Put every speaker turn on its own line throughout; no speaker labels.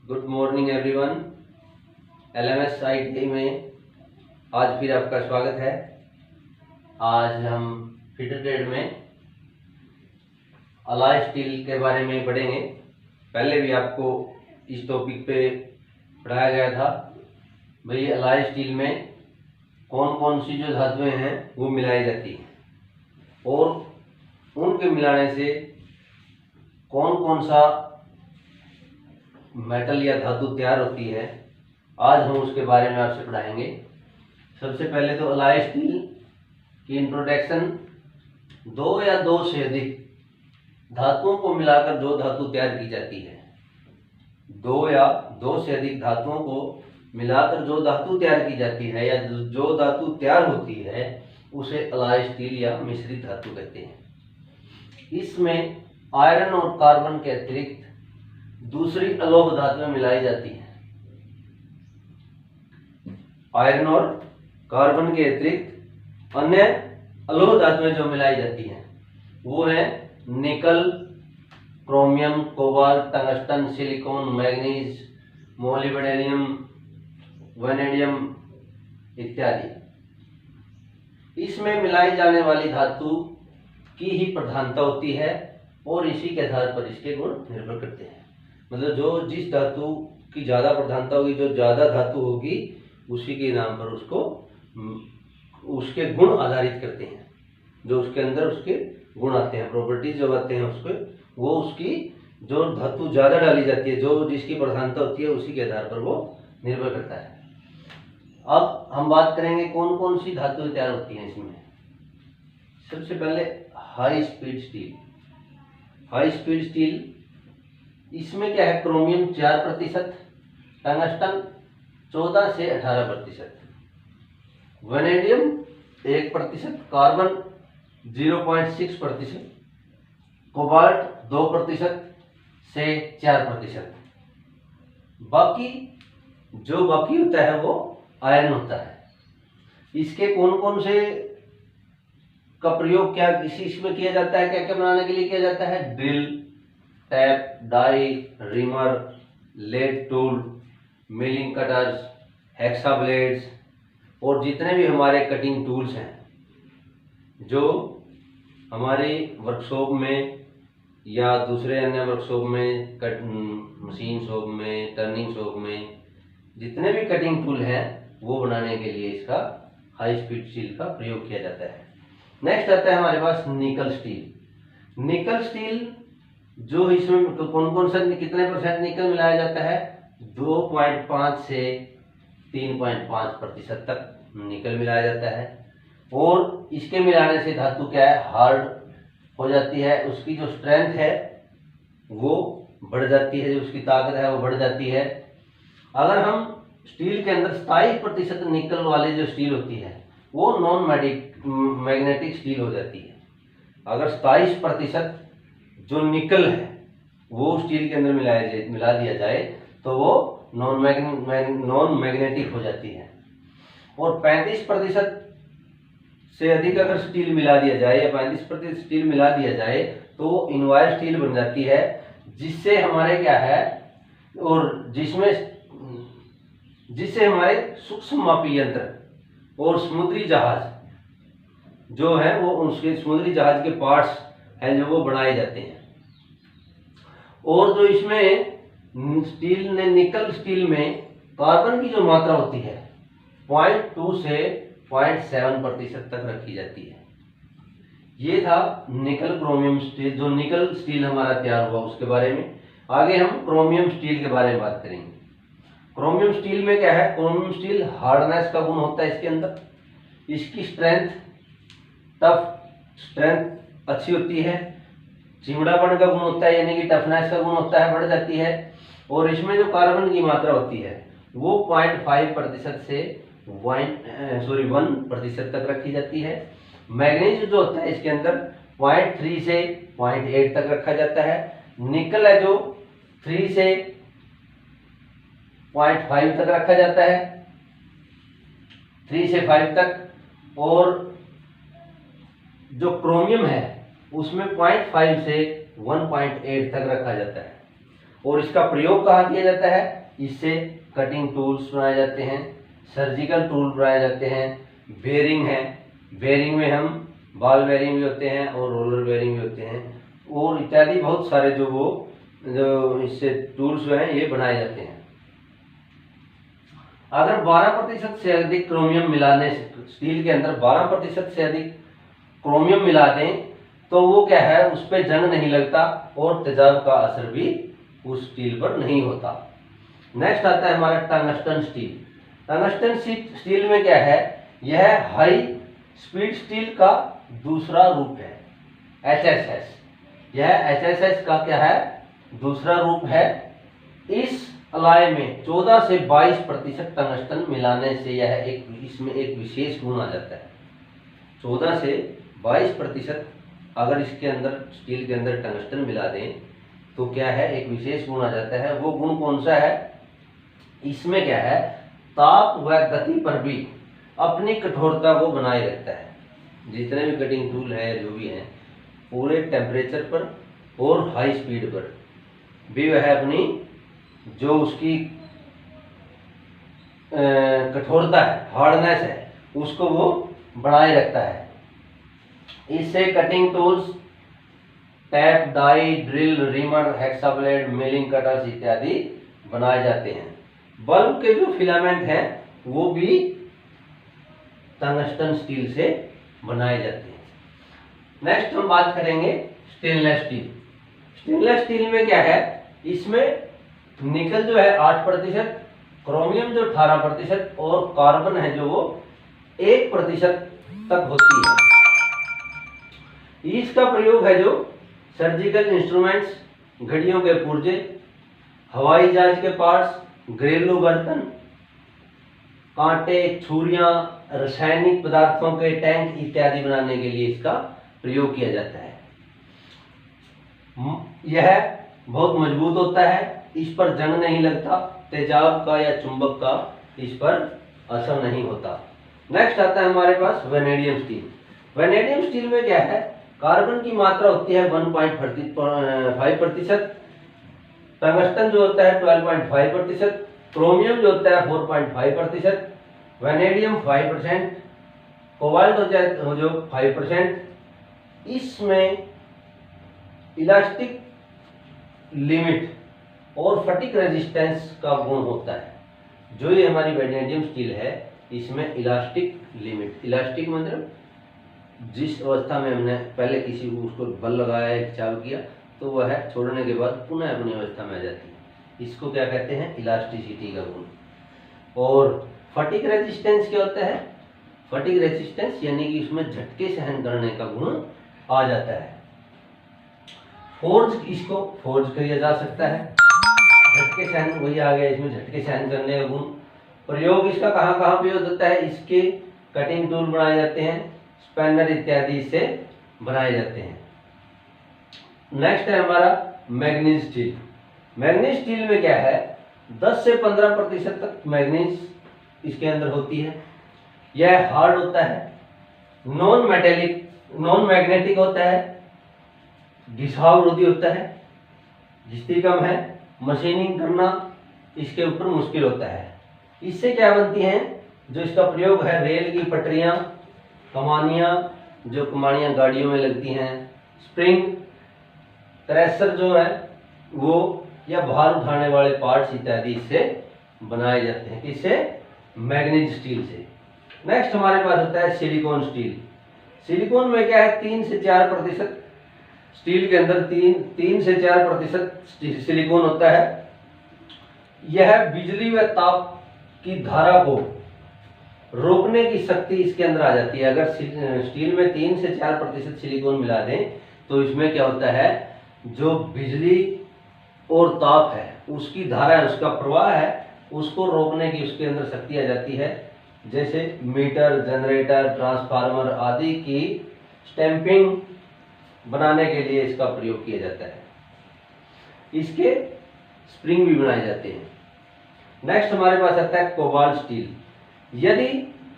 Good morning everyone. LMS ITI में आज फिर आपका स्वागत है। आज हम फिटर ट्रेड में अलॉय स्टील के बारे में पढ़ेंगे। पहले भी आपको इस टॉपिक पे पढ़ाया गया था। भाई अलॉय स्टील में कौन कौन सी जो धातुएं हैं वो मिलाई जाती हैं और उनके मिलाने से कौन कौन सा मेटल या धातु तैयार होती है, आज हम उसके बारे में आपसे पढ़ाएंगे। सबसे पहले तो अलॉय स्टील की इंट्रोडक्शन। दो या दो से अधिक धातुओं को मिलाकर जो धातु तैयार की जाती है, दो या दो से अधिक धातुओं को मिलाकर जो धातु तैयार की जाती है या जो धातु तैयार होती है उसे अलॉय स्टील या मिश्रित धातु कहते हैं। इसमें आयरन और कार्बन के अतिरिक्त दूसरी अलोह धातुएं मिलाई जाती हैं। आयरन और कार्बन के अतिरिक्त अन्य अलोह धातुएं जो मिलाई जाती हैं वो है निकल, chromium, cobalt, tungsten, silicon, manganese, molybdenum, vanadium इत्यादि। इसमें मिलाई जाने वाली धातु की ही प्रधानता होती है और इसी के आधार पर इसके गुण निर्भर करते हैं। मतलब जो जिस धातु की ज़्यादा प्रधानता होगी, जो ज़्यादा धातु होगी, उसी के नाम पर उसको उसके गुण आधारित करते हैं। जो उसके अंदर उसके गुण आते हैं, प्रॉपर्टीज जो आते हैं उसके, वो उसकी जो धातु ज़्यादा डाली जाती है, जो जिसकी प्रधानता होती है, उसी के आधार पर वो निर्भर करता है। अब हम बात करेंगे कौन कौन सी धातुएं तैयार होती हैं इसमें। सबसे पहले high speed steel. High speed steel, इसमें क्या है, क्रोमियम 4%, टंगस्टन 14 से 18%, वैनेडियम 1%, कार्बन 0.6%, कोबाल्ट 2% से 4%। बाकी होता है वो आयरन होता है। इसके कौन कौन से का प्रयोग क्या इसमें किया जाता है, क्या क्या बनाने के लिए किया जाता है। Drill, tap, die, reamer, lathe tool, milling cutters, hexa blades और जितने भी हमारे कटिंग टूल्स हैं जो हमारी वर्कशॉप में या दूसरे अन्य वर्कशॉप में, मशीन शॉप में, टर्निंग शॉप में जितने भी कटिंग टूल हैं वो बनाने के लिए इसका हाई स्पीड स्टील का प्रयोग किया जाता है। नेक्स्ट आता है हमारे पास निकल स्टील। निकल स्टील जो इसमें कौन कौन सा कितने परसेंट निकल मिलाया जाता है, 2.5 से 3.5% तक निकल मिलाया जाता है। और इसके मिलाने से धातु क्या है, हार्ड हो जाती है, उसकी जो स्ट्रेंथ है वो बढ़ जाती है, जो उसकी ताकत है वो बढ़ जाती है। अगर हम स्टील के अंदर 27% निकल वाली जो स्टील होती है वो नॉन मैग्नेटिक स्टील हो जाती है। अगर 27% जो निकल है वो स्टील के अंदर मिला दिया जाए तो वो नॉन मैग्नेटिक हो जाती है। और 35% से अधिक अगर स्टील मिला दिया जाए या 35% स्टील मिला दिया जाए तो वो इनवॉय स्टील बन जाती है, जिससे हमारे क्या है, और जिससे हमारे सूक्ष्म मापी यंत्र और समुद्री जहाज जो है वो उसके समुद्री जहाज के पार्ट्स हैं जो वो बनाए जाते हैं। और जो इसमें निकल स्टील में कार्बन की जो मात्रा होती है 0.2 से 0.7% तक रखी जाती है। ये था निकल क्रोमियम स्टील, जो निकल स्टील हमारा तैयार हुआ उसके बारे में। आगे हम क्रोमियम स्टील के बारे में बात करेंगे। क्रोमियम स्टील में क्या है, क्रोमियम स्टील हार्डनेस का गुण होता है इसके अंदर, इसकी स्ट्रेंथ अच्छी होती है, चिमड़ापन का गुण होता है यानी कि टफनेस का गुण होता है, बढ़ जाती है। और इसमें जो कार्बन की मात्रा होती है वो 0.5% से 1% तक रखी जाती है। मैग्नीज जो होता है इसके अंदर 0.3 से 0.8 तक रखा जाता है। निकल है जो 3 से 0.5 तक रखा जाता है, 3 से 5 तक। और जो क्रोमियम है उसमें 0.5 से 1.8 तक रखा जाता है। और इसका प्रयोग कहाँ किया जाता है? इससे कटिंग टूल्स बनाए जाते हैं, सर्जिकल टूल बनाए जाते हैं, बेरिंग है, बेरिंग में हम बॉल बेरिंग भी होते हैं और रोलर बेरिंग भी होते हैं, और इत्यादि बहुत सारे जो इससे टूल्स जो हैं ये बनाए जाते हैं। अगर 12% से अधिक क्रोमियम मिलाने से, स्टील के अंदर 12% से अधिक क्रोमियम मिला दें तो वो क्या है, उस पर जंग नहीं लगता और तेजाब का असर भी उस स्टील पर नहीं होता। नेक्स्ट आता है हमारा टंगस्टन स्टील। टंगस्टन स्टील में क्या है, यह हाई स्पीड स्टील का दूसरा रूप है, HSS। यह HSS का क्या है, दूसरा रूप है। इस अलाय में 14 से 22% टंगस्टन मिलाने से यह इसमें एक विशेष गुण आ जाता है। 14 से 22% अगर इसके अंदर, स्टील के अंदर टंगस्टन मिला दें तो क्या है, एक विशेष गुण आ जाता है। वो गुण कौन सा है? इसमें क्या है, ताप व गति पर भी अपनी कठोरता को बनाए रखता है। जितने भी कटिंग टूल है, जो भी हैं, पूरे टेम्परेचर पर और हाई स्पीड पर भी वह अपनी जो उसकी कठोरता है, हार्डनेस है, उसको वो बनाए रखता है। इससे cutting tools, tap, die, drill, reamer, hacksaw blade, milling cutters इत्यादि बनाए जाते हैं। बल्ब के जो फिलामेंट हैं वो भी टंगस्टन स्टील से बनाए जाते हैं। नेक्स्ट हम बात करेंगे स्टेनलेस स्टील। स्टेनलेस स्टील में क्या है, इसमें निकल जो है 8%, क्रोमियम जो 18% और कार्बन है जो वो 1% तक होती है। इसका प्रयोग है जो सर्जिकल इंस्ट्रूमेंट्स, घड़ियों के पुर्जे, हवाई जहाज के पार्ट्स, घरेलू बर्तन, कांटे, छुरियां, रासायनिक पदार्थों के टैंक इत्यादि बनाने के लिए इसका प्रयोग किया जाता है। यह बहुत मजबूत होता है, इस पर जंग नहीं लगता, तेजाब का या चुंबक का इस पर असर नहीं होता। नेक्स्ट आता है हमारे पास वेनेडियम स्टील। वेनेडियम स्टील में क्या है, कार्बन की मात्रा होती है 1.5%, टंगस्टन जो होता है 12.5%, क्रोमियम जो होता है 4.5%, वेनेडियम 5%, कोबाल्ट हो जाए जो 5%। इसमें इलास्टिक लिमिट और फटिक रेजिस्टेंस का गुण होता है। जो ये हमारी वेनेडियम स्टील है, इसमें इलास्टिक लिमिट, इलास्टिक मतलब जिस अवस्था में हमने पहले किसी को उसको बल लगाया, खिंचाव किया, तो वह छोड़ने के बाद पुनः अपनी अवस्था में आ जाती है। इसको क्या कहते हैं, इलास्टिसिटी का गुण। और फटिक रेजिस्टेंस क्या होता है, फटिक रेजिस्टेंस यानी कि उसमें झटके सहन करने का गुण आ जाता है। फोर्ज, इसको फोर्ज किया जा सकता है, झटके सहन, वही आ गया इसमें झटके सहन करने का गुण। प्रयोग इसका कहाँ कहाँ प्रयोग होता है, इसके कटिंग टूल बनाए जाते हैं, स्पैनर इत्यादि इससे बनाए जाते हैं। नेक्स्ट है हमारा मैग्नीज स्टील। मैग्नीज स्टील में क्या है, 10 से 15% तक मैग्नीज इसके अंदर होती है। यह हार्ड होता है, नॉन मैग्नेटिक होता है, घिसाव रोधी होता है, घिसती कम है, मशीनिंग करना इसके ऊपर मुश्किल होता है। इससे क्या बनती हैं, जो इसका प्रयोग है, रेल की पटरियां, कमानियां, जो कमानियां गाड़ियों में लगती हैं, स्प्रिंग, थ्रेशर जो है वो, या भार उठाने वाले पार्ट्स इत्यादि इससे बनाए जाते हैं। इससे मैग्नीज स्टील से। नेक्स्ट हमारे पास होता है सिलिकॉन स्टील। सिलिकॉन में क्या है, 3 से 4% स्टील के अंदर 3 से 4% सिलिकॉन होता है। यह बिजली व ताप की धारा को रोकने की शक्ति इसके अंदर आ जाती है। अगर स्टील में 3 से 4% सिलिकॉन मिला दें तो इसमें क्या होता है, जो बिजली और ताप है उसकी धारा है, उसका प्रवाह है, उसको रोकने की उसके अंदर शक्ति आ जाती है। जैसे मीटर, जनरेटर, ट्रांसफार्मर आदि की स्टैंपिंग बनाने के लिए इसका प्रयोग किया जाता है। इसके स्प्रिंग भी बनाए जाते हैं। नेक्स्ट हमारे पास आता है कोबाल्ट स्टील। यदि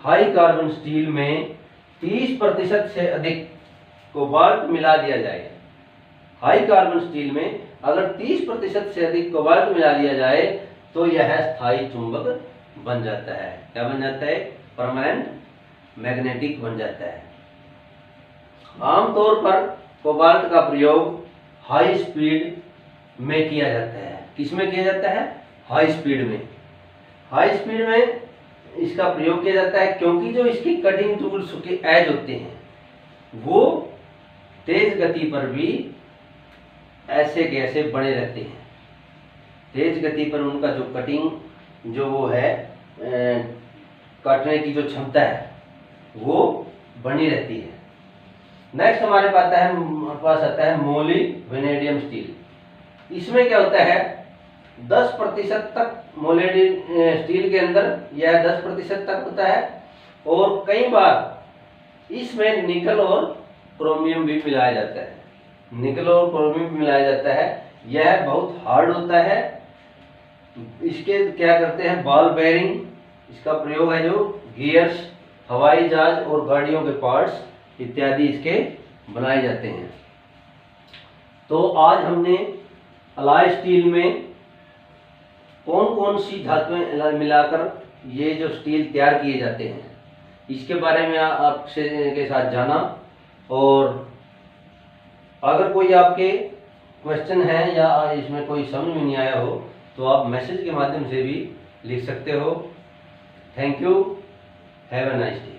हाई कार्बन स्टील में 30% से अधिक कोबाल्ट मिला दिया जाए, हाई कार्बन स्टील में अगर 30% से अधिक कोबाल्ट मिला दिया जाए तो यह स्थायी चुंबक बन जाता है। क्या बन जाता है? परमानेंट मैग्नेटिक बन जाता है। आमतौर पर कोबाल्ट का प्रयोग हाई स्पीड में किया जाता है। किस में किया जाता है? हाई स्पीड में। हाई स्पीड में इसका प्रयोग किया जाता है क्योंकि जो इसकी कटिंग टूल्स के एज होते हैं वो तेज गति पर भी ऐसे कैसे बने रहते हैं। तेज गति पर उनका जो कटिंग जो वो है काटने की जो क्षमता है वो बनी रहती है। नेक्स्ट हमारे पास आता है मोलिब्डेनम स्टील। इसमें क्या होता है? 10% तक मोलिब्डेनम स्टील के अंदर यह 10% तक होता है और कई बार इसमें निकल और क्रोमियम भी मिलाया जाता है। निकल और क्रोमियम भी मिलाया जाता है। यह बहुत हार्ड होता है। इसके क्या करते हैं? बॉल बेयरिंग इसका प्रयोग है, जो गियर्स, हवाई जहाज और गाड़ियों के पार्ट्स इत्यादि इसके बनाए जाते हैं। तो आज हमने अलॉय स्टील में कौन कौन सी धातुएं मिलाकर ये जो स्टील तैयार किए जाते हैं इसके बारे में आपसे के साथ जाना। और अगर कोई आपके क्वेश्चन है या इसमें कोई समझ में नहीं आया हो तो आप मैसेज के माध्यम से भी लिख सकते हो। Thank you. Have a nice day.